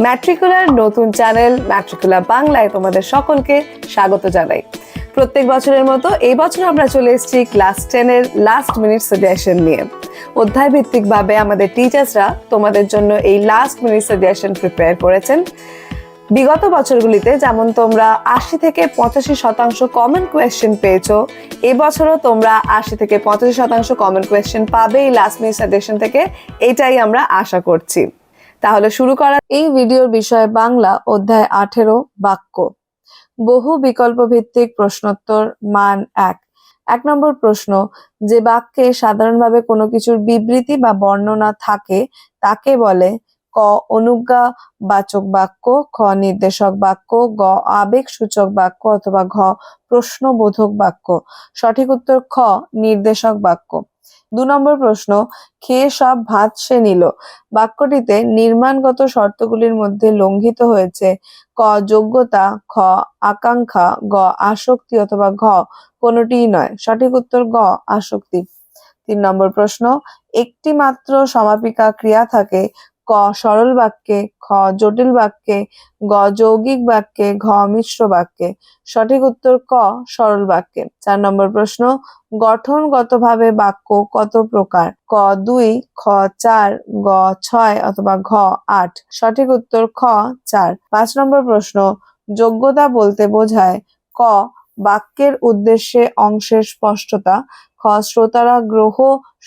ম্যাট্রিকুলার নতুন চ্যানেল ম্যাট্রিকুলার বাংলায় তোমাদের সকলকে স্বাগত জানাই। প্রত্যেক বছরের মতো এই বছর আমরা চলে এসেছি ক্লাস 10 এর লাস্ট মিনিট সাজেশন নিয়ে। অধ্যায় ভিত্তিক ভাবে আমাদের টিচার্সরা তোমাদের জন্য এই লাস্ট মিনিট সাজেশন প্রিপেয়ার করেছেন। বিগত বছরগুলিতে যেমন তোমরা 80 থেকে 85% কমন কোয়েশ্চেন পেয়েছো, এবছরও তোমরা 80 থেকে 85% কমন কোয়েশ্চেন পাবে এই লাস্ট মিনিট সাজেশন থেকে, এটাই আমরা আশা করছি। তাহলে শুরু করা। এই ভিডিওর বিষয় বাংলা অধ্যায় 18 বাক্য। বহু বিকল্প ভিত্তিক প্রশ্নোত্তর মান 1 নম্বর প্রশ্ন, যে বাক্যে সাধারণভাবে কোনো কিছুর বিবৃতি বা বর্ণনা থাকে তাকে বলে ক অনুজ্ঞা বাচক বাক্য, খ নির্দেশক বাক্য, গ আবেগ সূচক বাক্য অথবা ঘ প্রশ্নবোধক বাক্য। সঠিক উত্তর খ নির্দেশক বাক্য। 2 নম্বর প্রশ্ন, খেয়ে সব ভাত সে নিল বাক্যটিতে নির্মাণগত শর্তগুলির মধ্যে লঙ্ঘিত হয়েছে ক যোগ্যতা, খ আকাঙ্ক্ষা, গ আসক্তি অথবা ঘ কোনোটিই নয়। সঠিক উত্তর গ আসক্তি। 3 নম্বর প্রশ্ন, একটি মাত্র সমাপিকা ক্রিয়া থাকে ক সরল বাক্যে, খ জটিল বাক্যে, গ যৌগিক বাক্যে, ঘ মিশ্র বাক্যে। সঠিক উত্তর ক সরল বাক্যে। 4 নম্বর প্রশ্ন, গঠনগতভাবে বাক্য কত প্রকার ক 2, খ 4, গ 6 অথবা ঘ 8। সঠিক উত্তর খ 4। 5 নম্বর প্রশ্ন, যোগ্যতা বলতে বোঝায় ক বাক্যের উদ্দেশ্যে অংশের স্পষ্টতা, খ শ্রোতারা গ্রহ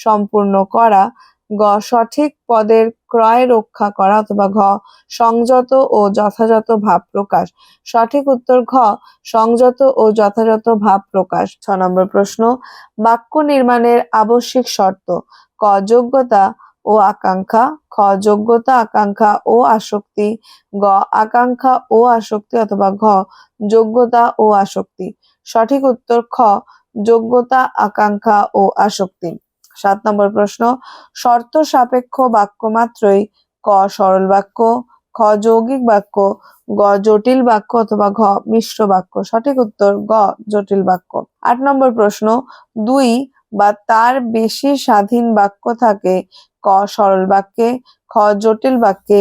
সম্পূর্ণ করা, গ সঠিক পদের ক্রয় রক্ষা করা অথবা ঘ সংযত ও যথাযথ ভাব প্রকাশ। সঠিক উত্তর ঘ সংযত ও যথাযথ ভাব প্রকাশ। 6 নম্বর প্রশ্ন, বাক্য নির্মাণের আবশ্যিক শর্ত ক যোগ্যতা ও আকাঙ্ক্ষা, খ যোগ্যতা আকাঙ্ক্ষা ও আসক্তি, গ আকাঙ্ক্ষা ও আসক্তি অথবা ঘ যোগ্যতা ও আসক্তি। সঠিক উত্তর খ যোগ্যতা আকাঙ্ক্ষা ও আসক্তি। 7 নম্বর প্রশ্ন, শর্ত সাপেক্ষ বাক্য মাত্রই ক সরল বাক্য, খ যৌগিক বাক্য, গ জটিল বাক্য অথবা ঘ মিশ্র বাক্য। সঠিক উত্তর গ জটিল বাক্য। 8 নম্বর প্রশ্ন, 2 বা তার বেশি স্বাধীন বাক্য থাকে ক সরল বাক্যে, খ জটিল বাক্যে,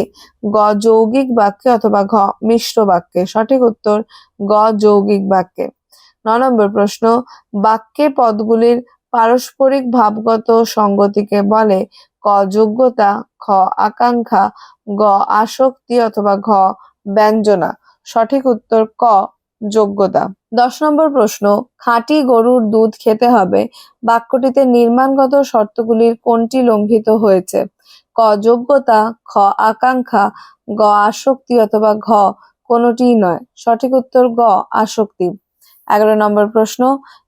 গ যৌগিক বাক্যে অথবা ঘ মিশ্র বাক্যে। সঠিক উত্তর গ যৌগিক বাক্যে। 9 নম্বর প্রশ্ন, বাক্যে পদগুলির পারস্পরিক ভাবগত সঙ্গতিকে বলে ক যোগ্যতা, খ আকাঙ্ক্ষা, গ আসক্তি অথবা ঘ ব্যঞ্জনা। সঠিক উত্তর ক যোগ্যতা। 10 নম্বর প্রশ্ন, খাঁটি গরুর দুধ খেতে হবে বাক্যটিতে নির্মাণগত শর্তগুলির কোনটি লঙ্ঘিত হয়েছে ক যোগ্যতা, খ আকাঙ্ক্ষা, গ আসক্তি অথবা ঘ কোনোটিই নয়। সঠিক উত্তর গ আসক্তি। 11 নম্বর প্রশ্ন,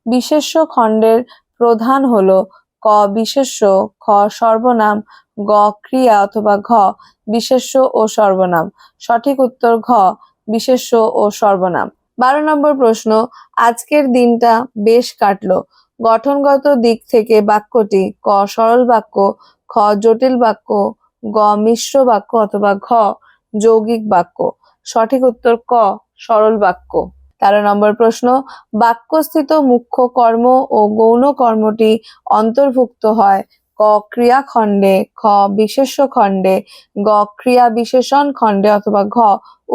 বিশেষ্য খণ্ডের প্রধান হলো ক বিশেষ্য, খ সর্বনাম, গ ক্রিয়া অথবা ঘ বিশেষ্য ও সর্বনাম। সঠিক উত্তর ঘ বিশেষ্য ও সর্বনাম। 12 নম্বর প্রশ্ন, আজকের দিনটা বেশ কাটলো গঠনগত দিক থেকে বাক্যটি ক সরল বাক্য, খ জটিল বাক্য, গ মিশ্র বাক্য অথবা ঘ যৌগিক বাক্য। সঠিক উত্তর ক সরল বাক্য। 13 নম্বর প্রশ্ন, বাক্যস্থিত মুখ্য কর্ম ও গৌণ কর্মটি অন্তর্ভুক্ত হয় ক ক্রিয়া খণ্ডে, খ বিশেষ্য খণ্ডে, গ ক্রিয়া বিশেষণ খণ্ডে অথবা ঘ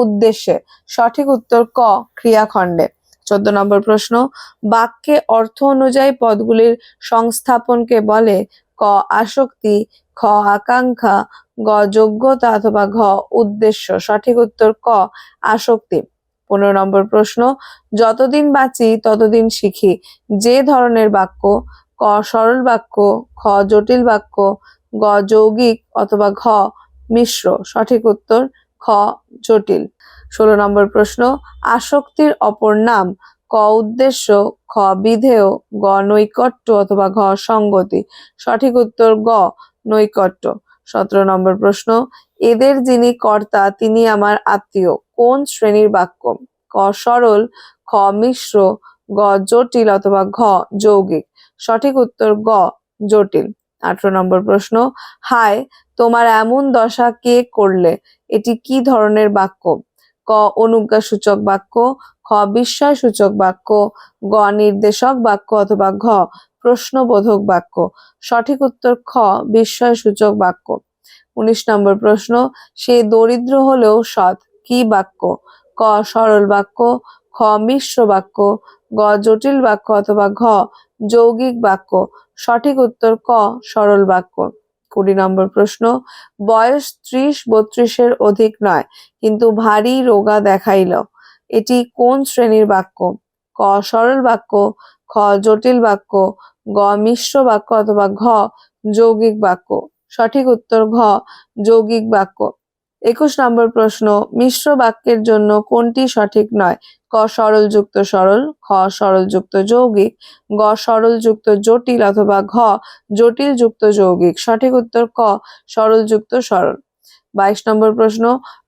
উদ্দেশ্যে। সঠিক উত্তর ক ক্রিয়া খণ্ডে। 14 নম্বর প্রশ্ন, বাক্যে অর্থ অনুযায়ী পদগুলির সংস্থাপনকে বলে ক আসক্তি, খ আকাঙ্ক্ষা, গ যোগ্যতা অথবা ঘ উদ্দেশ্য। সঠিক উত্তর ক আসক্তি। 15 নম্বর প্রশ্ন, যতদিন বাঁচি ততদিন শিখি যে ধরনের বাক্য ক সরল বাক্য, খ জটিল বাক্য, গ যৌগিক অথবা ঘ মিশ্র। সঠিক উত্তর খ জটিল। 16 নম্বর প্রশ্ন, আসক্তির অপর নাম ক উদ্দেশ্য, খ বিধেয়, গ নৈকট্য অথবা ঘ সঙ্গতি। সঠিক উত্তর গ নৈকট্য। 17 নম্বর প্রশ্ন, এদের যিনি কর্তা তিনি আমার আত্মীয় কোন শ্রেণীর বাক্য ক সরল, খ মিশ্র, গ জটিল অথবা ঘ যৌগিক। সঠিক উত্তর গ জটিল। 18 নম্বর প্রশ্ন, হায় তোমার এমন দশা কে করলে এটি কি ধরনের বাক্য ক অনুজ্ঞা সূচক বাক্য, খ বিস্ময় সূচক বাক্য, গ নির্দেশক বাক্য অথবা ঘ প্রশ্নবোধক বাক্য। সঠিক উত্তর খ বিস্ময় সূচক বাক্য। 19 নম্বর প্রশ্ন, সে দরিদ্র হলেও সৎ, কি বাক্য? ক সরল বাক্য, খ মিশ্র বাক্য, গ জটিল বাক্য অথবা ঘ যৌগিক বাক্য। সঠিক উত্তর ক সরল বাক্য। 20 নম্বর প্রশ্ন, বয়স 30-32 অধিক নয়, কিন্তু ভারী রোগা দেখাইল, এটি কোন শ্রেণীর বাক্য? ক সরল বাক্য, খ জটিল বাক্য, গ মিশ্র বাক্য অথবা ঘ যৌগিক বাক্য। সঠিক উত্তর ঘ যৌগিক বাক্য। 21 নম্বর প্রশ্ন, মিশ্র বাক্যের জন্য কোনটি সঠিক নয়? ক সরল যুক্ত সরল, খ সরল যুক্ত যৌগিক, গ সরল যুক্ত জটিল অথবা ঘ জটিল যুক্ত যৌগিক। সঠিক উত্তর ক সরল যুক্ত সরল। 22 নম্বর প্রশ্ন,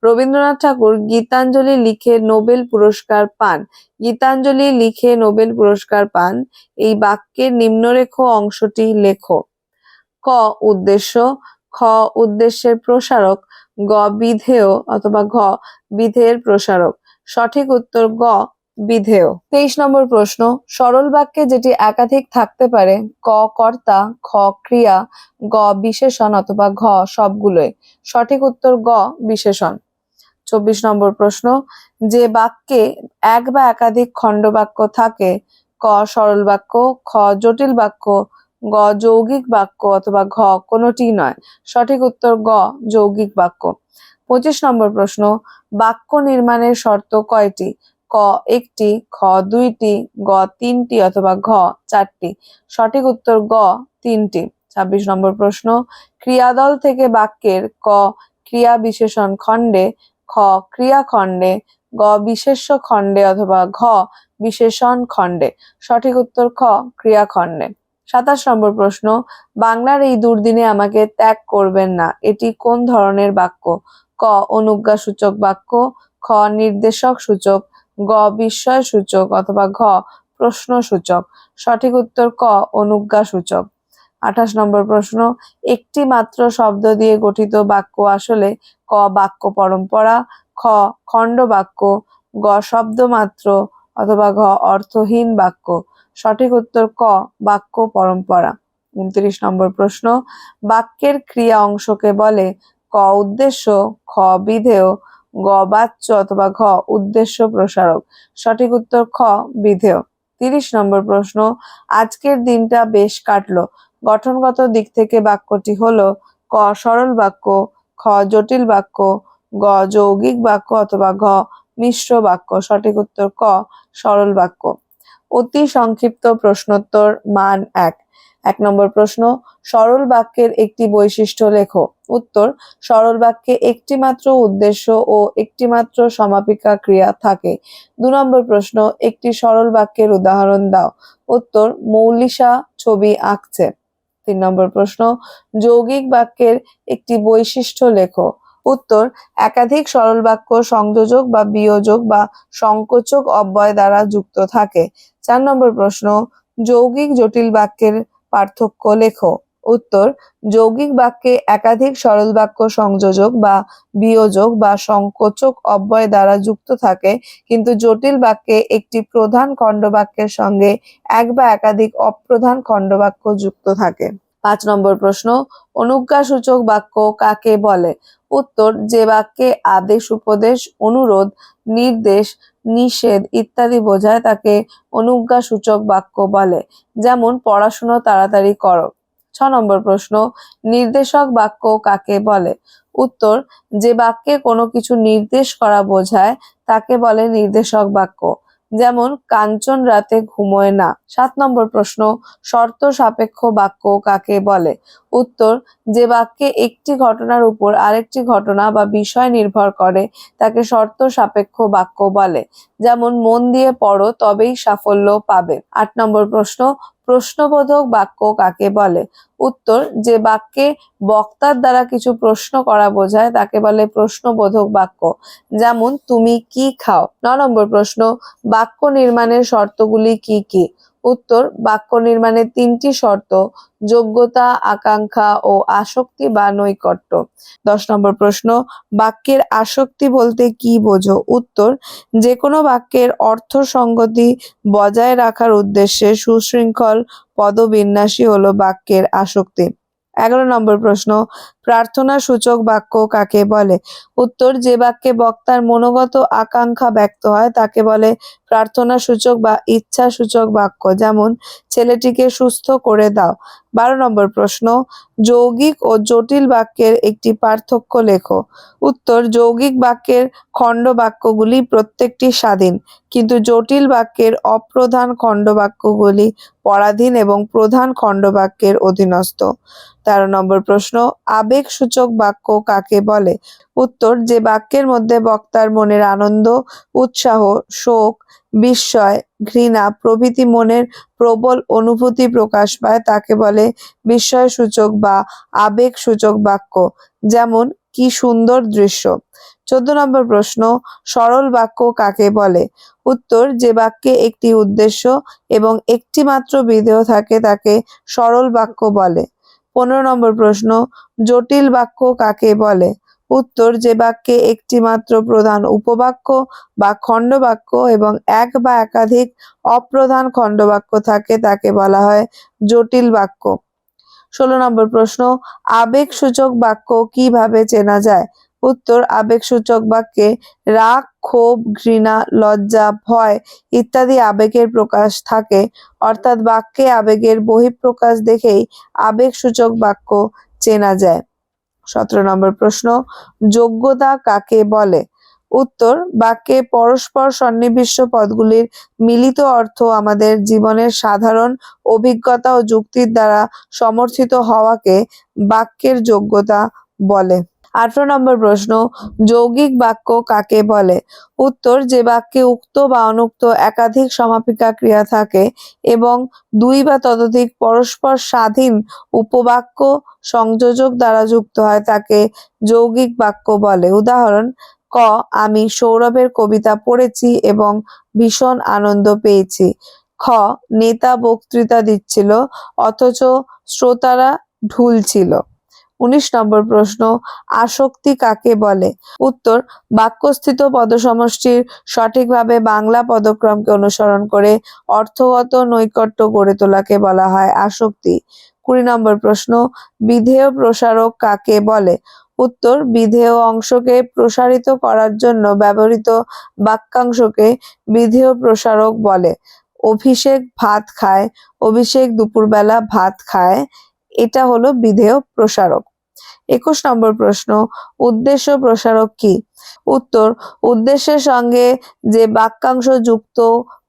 রবীন্দ্রনাথ ঠাকুর গীতাঞ্জলি লিখে নোবেল পুরস্কার পান। গীতাঞ্জলি লিখে নোবেল পুরস্কার পান, এই বাক্যের নিম্নরেখ অংশটি লেখো। ক উদ্দেশ্য, খ উদ্দেশ্যের প্রসারক, গ বিধেয় অথবা ঘ বিধেয়ের প্রসারক। সঠিক উত্তর গ বিধেয়। 23 নম্বর প্রশ্ন, সরল বাক্যে যেটি একাধিক থাকতে পারে, ক কর্তা, খ ক্রিয়া, গ বিশেষণ অথবা ঘ সবগুলোই। সঠিক উত্তর গ বিশেষণ। 24 নম্বর প্রশ্ন, যে বাক্যে এক বা একাধিক খণ্ডবাক্য থাকে, ক সরল বাক্য, খ জটিল বাক্য, গ যৌগিক বাক্য অথবা ঘ কোনোটি নয়। সঠিক উত্তর গ যৌগিক বাক্য। 25 নম্বর প্রশ্ন, বাক্য নির্মাণের শর্ত কয়টি? ক একটি, খ দুইটি, গ তিনটি অথবা ঘ চারটি। সঠিক উত্তর গ তিনটি। 26 নম্বর প্রশ্ন, ক্রিয়াদল থেকে বাক্যের ক ক্রিয়া বিশেষণ খণ্ডে, খ ক্রিয়া খণ্ডে, গ বিশেষ্য খণ্ডে অথবা ঘ বিশেষণ খণ্ডে। সঠিক উত্তর খ ক্রিয়া খণ্ডে। 27 নম্বর প্রশ্ন, বাংলার এই দুর্দিনে আমাকে ত্যাগ করবেন না, এটি কোন ধরনের বাক্য? ক অনুজ্ঞা সূচক বাক্য, খ নির্দেশক সূচক, গ বিস্ময় সূচক অথবা ঘ প্রশ্ন সূচক। সঠিক উত্তর ক অনুজ্ঞা সূচক। 28 নম্বর প্রশ্ন, একটি মাত্র শব্দ দিয়ে গঠিত বাক্য আসলে? ক বাক্য পরম্পরা, খ খণ্ড বাক্য, গ শব্দ মাত্র অথবা ঘ অর্থহীন বাক্য। সঠিক উত্তর ক বাক্য পরম্পরা। 29 নম্বর প্রশ্ন, বাক্যের ক্রিয়া অংশকে বলে? ক উদ্দেশ্য, খ বিধেয়, গ বাচ্য অথবা ঘ উদ্দেশ্য প্রসারক। সঠিক উত্তর খ বিধেয়। 30 নম্বর প্রশ্ন, আজকের দিনটা বেশ কাটলো, গঠনগত দিক থেকে বাক্যটি হলো? ক সরল বাক্য, খ জটিল বাক্য, গ যৌগিক বাক্য অথবা ঘ মিশ্র বাক্য। সঠিক উত্তর ক সরল বাক্য। অতি সংক্ষিপ্ত প্রশ্নোত্তর মান 1। 1 নম্বর প্রশ্ন, সরল বাক্যের একটি বৈশিষ্ট্য লেখো। উত্তর, সরল বাক্যে একটি মাত্র উদ্দেশ্য ও একটি মাত্র সমাপিকা ক্রিয়া থাকে। 2 নম্বর প্রশ্ন, একটি সরল বাক্যের উদাহরণ দাও। উত্তর, মৌলিসা ছবি আঁকছে। 3 নম্বর প্রশ্ন, যৌগিক বাক্যের একটি বৈশিষ্ট্য লেখো। উত্তর, একাধিক সরল বাক্য সংযোজক বা বিয়োজক বা সংকোচক অব্যয় দ্বারা যুক্ত থাকে। 4 নম্বর প্রশ্ন, যৌগিক জটিল বাক্যের পার্থক্য লেখো। উত্তর, যৌগিক বাক্যে একাধিক সরল বাক্য সংযোজক বা বিয়োজক বা সংকোচক অব্যয় দ্বারা যুক্ত থাকে, কিন্তু জটিল বাক্যে একটি প্রধান খণ্ডবাক্যের সঙ্গে এক বা একাধিক অপ্রধান খণ্ডবাক্য যুক্ত থাকে। 5 নম্বর প্রশ্ন, অনুজ্ঞাসূচক বাক্য কাকে বলে? উত্তর, যে বাক্যে আদেশ উপদেশ অনুরোধ নির্দেশ নিষেধ ইত্যাদি বোঝায় তাকে অনুজ্ঞাসূচক বাক্য বলে। যেমন পড়াশোনা তাড়াতাড়ি করো। 6 নম্বর প্রশ্ন, নির্দেশক বাক্য কাকে বলে? উত্তর, যে বাক্যে কোনো কিছু নির্দেশ করা বোঝায় তাকে বলে নির্দেশক বাক্য। যেমন কাঞ্চন রাতে ঘুমোয় না। 7 নম্বর প্রশ্ন, শর্ত সাপেক্ষ বাক্য কাকে বলে? উত্তর, যে বাক্যে একটি ঘটনার উপর আরেকটি ঘটনা বা বিষয় নির্ভর করে তাকে শর্ত সাপেক্ষ বাক্য বলে। যেমন মন দিয়ে পড়ো তবেই সাফল্য পাবে। 8 নম্বর প্রশ্ন, প্রশ্নবোধক বাক্য কাকে বলে? উত্তর, যে বাক্যে বক্তার দ্বারা কিছু প্রশ্ন করা বোঝায় তাকে বলে প্রশ্নবোধক বাক্য। যেমন তুমি কি খাও। 9 নম্বর প্রশ্ন, বাক্য নির্মাণের শর্তগুলি কি কি? উত্তর, বাক্য নির্মাণের 3টি শর্ত: যোগ্যতা, আকাঙ্ক্ষা ও আসক্তি বা নৈকট্য। 10 নম্বর প্রশ্ন, বাক্যের আসক্তি বলতে কি বোঝো? উত্তর, যে কোনো বাক্যের অর্থ সংগতি বজায় রাখার উদ্দেশ্যে সুশৃঙ্খল পদবিন্যাসই হলো বাক্যের আসক্তি। 11 নম্বর প্রশ্ন, প্রার্থনা সূচক বাক্য কাকে বলে? উত্তর, যে বাক্যে বক্তার মনোগত আকাঙ্ক্ষা ব্যক্ত হয় তাকে বলে প্রার্থনা সূচক বা ইচ্ছা সূচক বাক্য। যেমন, ছেলেটিকে সুস্থ করে দাও। 12 নম্বর প্রশ্ন, যৌগিক ও জটিল বাক্যের একটি পার্থক্য লেখো। উত্তর, যৌগিক বাক্যের খণ্ড বাক্যগুলি প্রত্যেকটি স্বাধীন, কিন্তু জটিল বাক্যের অপ্রধান খণ্ড বাক্যগুলি পরাধীন এবং প্রধান খণ্ড বাক্যের অধীনস্থ। 13 নম্বর প্রশ্ন, আবেগসূচক বাক্য কাকে বলে? উত্তর, যে বাক্যের মধ্যে বক্তার মনের আনন্দ, উৎসাহ, শোক, বিস্ময়, ঘৃণা প্রভৃতি মনের প্রবল অনুভূতি প্রকাশ পায় তাকে বলে বিস্ময়সূচক বা আবেগসূচক বাক্য। যেমন, কি সুন্দর দৃশ্য। 14 নম্বর প্রশ্ন, সরল বাক্য কাকে বলে? উত্তর, যে বাক্যে একটি উদ্দেশ্য এবং একটি মাত্র বিধেয় থাকে তাকে সরল বাক্য বলে। 15 নম্বর প্রশ্ন, জটিল বাক্য কাকে বলে? উত্তর, যে বাক্যে একটি মাত্র প্রধান উপবাক্য বা খণ্ডবাক্য এবং এক বা একাধিক অপ্রধান খণ্ডবাক্য থাকে তাকে বলা হয় জটিল বাক্য। 16 নম্বর প্রশ্ন, আবেগসূচক বাক্য কিভাবে চেনা যায়? উত্তর, আবেগসূচক বাক্যে রাগ, ক্ষোভ, ঘৃণা, লজ্জা, ভয় ইত্যাদি আবেগের প্রকাশ থাকে, অর্থাৎ বাক্যে আবেগের বহিঃপ্রকাশ দেখেই আবেগসূচক বাক্য চেনা যায়। 17 নম্বর প্রশ্ন, যোগ্যতা কাকে বলে? উত্তর, বাক্যে পরস্পর সন্নিবিষ্ট পদগুলির মিলিত অর্থ আমাদের জীবনের সাধারণ অভিজ্ঞতা ও যুক্তির দ্বারা সমর্থিত হওয়াকে বাক্যের যোগ্যতা বলে। 18 নম্বর প্রশ্ন, যৌগিক বাক্য কাকে বলে? উত্তর, যে বাক্যে উক্ত বা অনুক্ত একাধিক সমাপিকা ক্রিয়া থাকে এবং দুই বা ততোধিক পরস্পর স্বাধীন উপবাক্য সংযোজক দ্বারা যুক্ত হয় তাকে যৌগিক বাক্য বলে। উদাহরণ: ক, আমি সৌরভের কবিতা পড়েছি এবং ভীষণ আনন্দ পেয়েছি। খ, নেতা বক্তৃতা দিচ্ছিল অথচ শ্রোতারা ঢুলছিল। 19 নম্বর প্রশ্ন, আসক্তি কাকে বলে? উত্তর, বাক্যস্থিত পদসমষ্টির সঠিকভাবে বাংলা পদক্রমকে অনুসরণ করে অর্থগত নৈকট্য গড়ে তোলাকে বলা হয় আসক্তি। 20 নম্বর প্রশ্ন, বিধেয় প্রসারক কাকে বলে? উত্তর, বিধেয় অংশকে প্রসারিত করার জন্য ব্যবহৃত বাক্যাংশকে বিধেয় প্রসারক বলে। অভিষেক ভাত খায়, অভিষেক দুপুরবেলা ভাত খায়, এটা হলো বিধেয় প্রসারক। 21 নম্বর প্রশ্ন, উদ্দেশ্য প্রসারক কি? উত্তর, উদ্দেশ্যের সঙ্গে যে বাক্যাংশ যুক্ত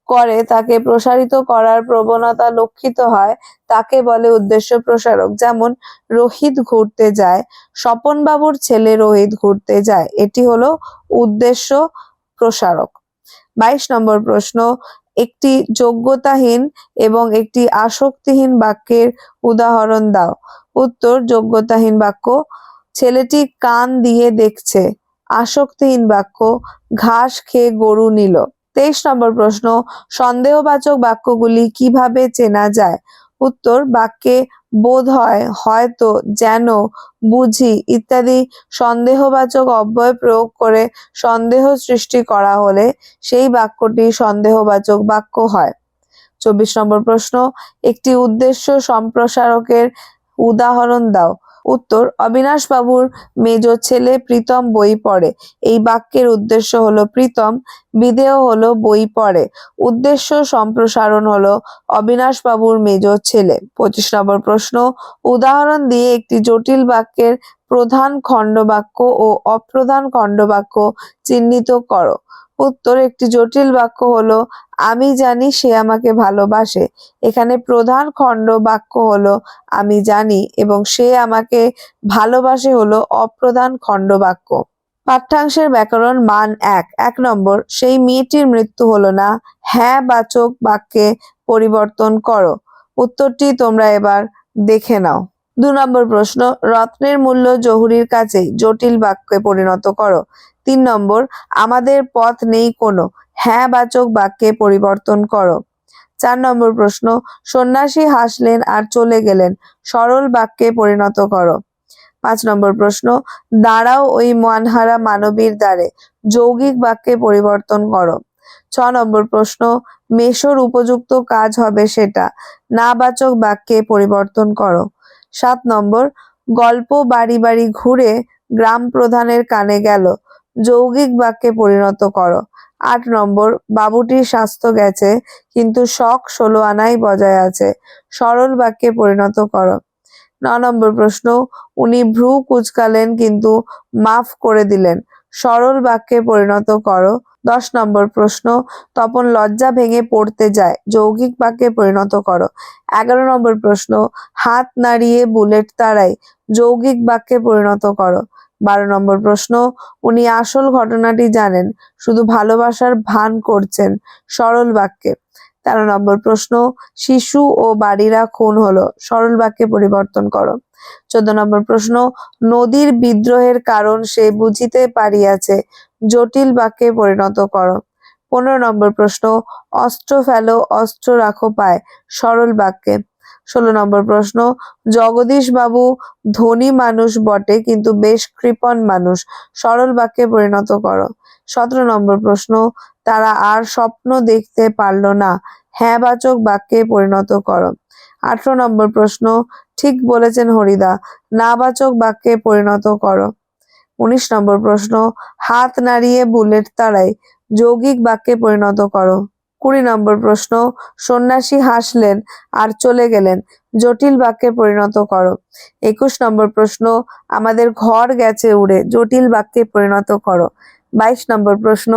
করে তাকে প্রসারিত করার প্রবণতা লক্ষিত হয় তাকে বলে উদ্দেশ্য প্রসারক। যেমন, রোহিত ঘুরতে যায়, স্বপন বাবুর ছেলে রোহিত ঘুরতে যায়, এটি হলো উদ্দেশ্য প্রসারক। 22 নম্বর প্রশ্ন, একটি যোগ্যতাহীন এবং একটি আসক্তিহীন বাক্যের উদাহরণ দাও। উত্তর, যোগ্যতাহীন বাক্য, ছেলেটি কান দিয়ে দেখছে। আসক্তিহীন বাক্য, ঘাস খেয়ে গরু নিল। 23 নম্বর প্রশ্ন, সন্দেহবাচক বাক্যগুলি কিভাবে চেনা যায়? উত্তর, বাক্যে বোধ হয়, হয়তো, যেন, বুঝি ইত্যাদি সন্দেহবাচক অব্যয় প্রয়োগ করে সন্দেহ সৃষ্টি করা হলে সেই বাক্যটি সন্দেহবাচক বাক্য হয়। 24 নম্বর প্রশ্ন, একটি উদ্দেশ্য সম্প্রসারকের উদাহরণ দাও। উত্তর, অবিনাশ বাবুর মেজ ছেলে প্রীতম বই পড়ে। এই বাক্যের উদ্দেশ্য হলো প্রীতম, বিধেয় হলো বই পড়ে, উদ্দেশ্য সম্প্রসারণ হলো অবিনাশ বাবুর মেজ ছেলে। 25 নম্বর প্রশ্ন, উদাহরণ দিয়ে একটি জটিল বাক্যের প্রধান খণ্ডবাক্য ও অপ্রধান খণ্ডবাক্য চিহ্নিত করো। উত্তর, একটি জটিল বাক্য হলো আমি জানি সে আমাকে ভালোবাসে। এখানে প্রধান খণ্ড বাক্য হলো আমি জানি এবং সে আমাকে ভালোবাসে হলো অপ্রধান খণ্ড বাক্য। পাঠ্যাংশের ব্যাকরণ মান 1। 1 নম্বর, সেই মেয়েটির মৃত্যু হলো না, হ্যাঁ বাচক বাক্যে পরিবর্তন করো। উত্তরটি তোমরা এবার দেখে নাও। 2 নম্বর প্রশ্ন, রত্নের মূল্য জহুরির কাছেই, জটিল বাক্যে পরিণত করো। 3 নম্বর, আমাদের পথ নেই কোনো, হ্যাঁ বাচক বাক্যে পরিবর্তন করো। 4 নম্বর প্রশ্ন, সন্ন্যাসী হাসলেন আর চলে গেলেন, সরল বাক্যে পরিণত করো। 5 নম্বর প্রশ্ন, দাঁড়াও ওই মনহারা মানবীর দ্বারে, যৌগিক বাক্যে পরিবর্তন করো। 6 নম্বর প্রশ্ন, মেশোর উপযুক্ত কাজ হবে সেটা, না বাচক বাক্যে পরিবর্তন করো। 7 নম্বর, গল্প বাড়ি বাড়ি ঘুরে গ্রাম প্রধানের কানে গেল, যৌগিক বাক্যে পরিণত করো। 8 নম্বর, বাবুটির স্বাস্থ্য গেছে কিন্তু শখ 16 আনাই বজায় আছে, সরল বাক্যে পরিণত করো। 9 নম্বর প্রশ্ন, উনি ভ্রু কুঁচকালেন কিন্তু মাফ করে দিলেন, সরল বাক্যে পরিণত করো। 10 নম্বর প্রশ্ন, তপন লজ্জা ভেঙে পড়তে যায়, যৌগিক বাক্যে পরিণত করো। 11 নম্বর প্রশ্ন, হাত নাড়িয়ে বুলেট তাড়াই, যৌগিক বাক্যে পরিণত করো। 12 নম্বর প্রশ্ন, উনি আসল ঘটনাটি জানেন, শুধু ভালোবাসার ভান করছেন, সরল বাক্যে। 13 নম্বর প্রশ্ন, শিশু ও বাড়িরা খুন হলো, সরল বাক্যে পরিবর্তন করো। 14 নম্বর প্রশ্ন, নদীর বিদ্রোহের কারণ সে বুঝিতে পারিয়াছে, জটিল বাক্যে পরিণত করো। 15 নম্বর প্রশ্ন, অস্ত্র ফেলো অস্ত্র রাখো পায়, সরল বাক্যে। 16 নম্বর প্রশ্ন, জগদীশ বাবু ধনী মানুষ বটে কিন্তু বেশ কৃপণ মানুষ, সরল বাক্যে পরিণত করো। 17 নম্বর প্রশ্ন, তারা আর স্বপ্ন দেখতে পারল না, হ্যাঁ বাচক বাক্যে পরিণত করো। 18 নম্বর প্রশ্ন, ঠিক বলেছেন হরিদা, না বাচক বাক্যে পরিণত করো। 19 নম্বর প্রশ্ন, হাত নাড়িয়ে বুলেট তাড়াই, যৌগিক বাক্যে পরিণত করো। 20 নম্বর প্রশ্ন, সন্ন্যাসী হাসলেন আর চলে গেলেন, জটিল বাক্যে পরিণত করো। 21 নম্বর প্রশ্ন, আমাদের ঘর গেছে উড়ে, জটিল বাক্যে পরিণত করো। 22 নম্বর প্রশ্ন,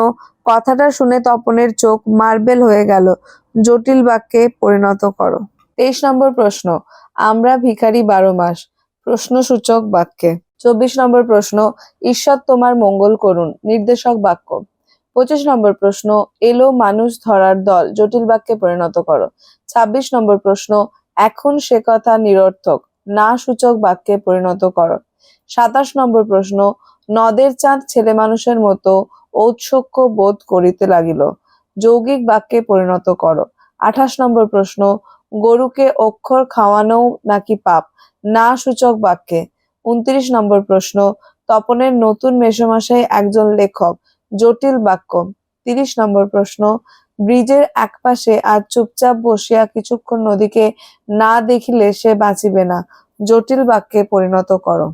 কথাটা শুনে তপনের চোখ মার্বেল হয়ে গেল, জটিল বাক্যে পরিণত করো। 23 নম্বর প্রশ্ন, আমরা ভিখারি 12 মাস, প্রশ্নসূচক বাক্যে। 24 নম্বর প্রশ্ন, ঈশ্বর তোমার মঙ্গল করুন, নির্দেশক বাক্য। 25 নম্বর প্রশ্ন, এলো মানুষ ধরার দল, জটিল বাক্যে পরিণত করো। 26 নম্বর প্রশ্ন, এখন সে কথা নিরর্থক, না সূচক বাক্যে পরিণত করো। 27 নম্বর প্রশ্ন, নদের চাঁদ ছেলে মানুষের মতো ঔৎসুক্য বোধ করিতে লাগিল, যৌগিক বাক্যে পরিণত করো। 28 নম্বর প্রশ্ন, গরুকে অক্ষর খাওয়ানো নাকি পাপ, না সূচক বাক্যে। 29 নম্বর প্রশ্ন, তপনের নতুন মেসোমশাই একজন লেখক, জটিল বাক্য। 30 নম্বর প্রশ্ন, ব্রিজের একপাশে আর চুপচাপ বসিয়া কিছুক্ষণ নদীকে না দেখিলে সে বাঁচিবে না, জটিল বাক্যে পরিণত করো।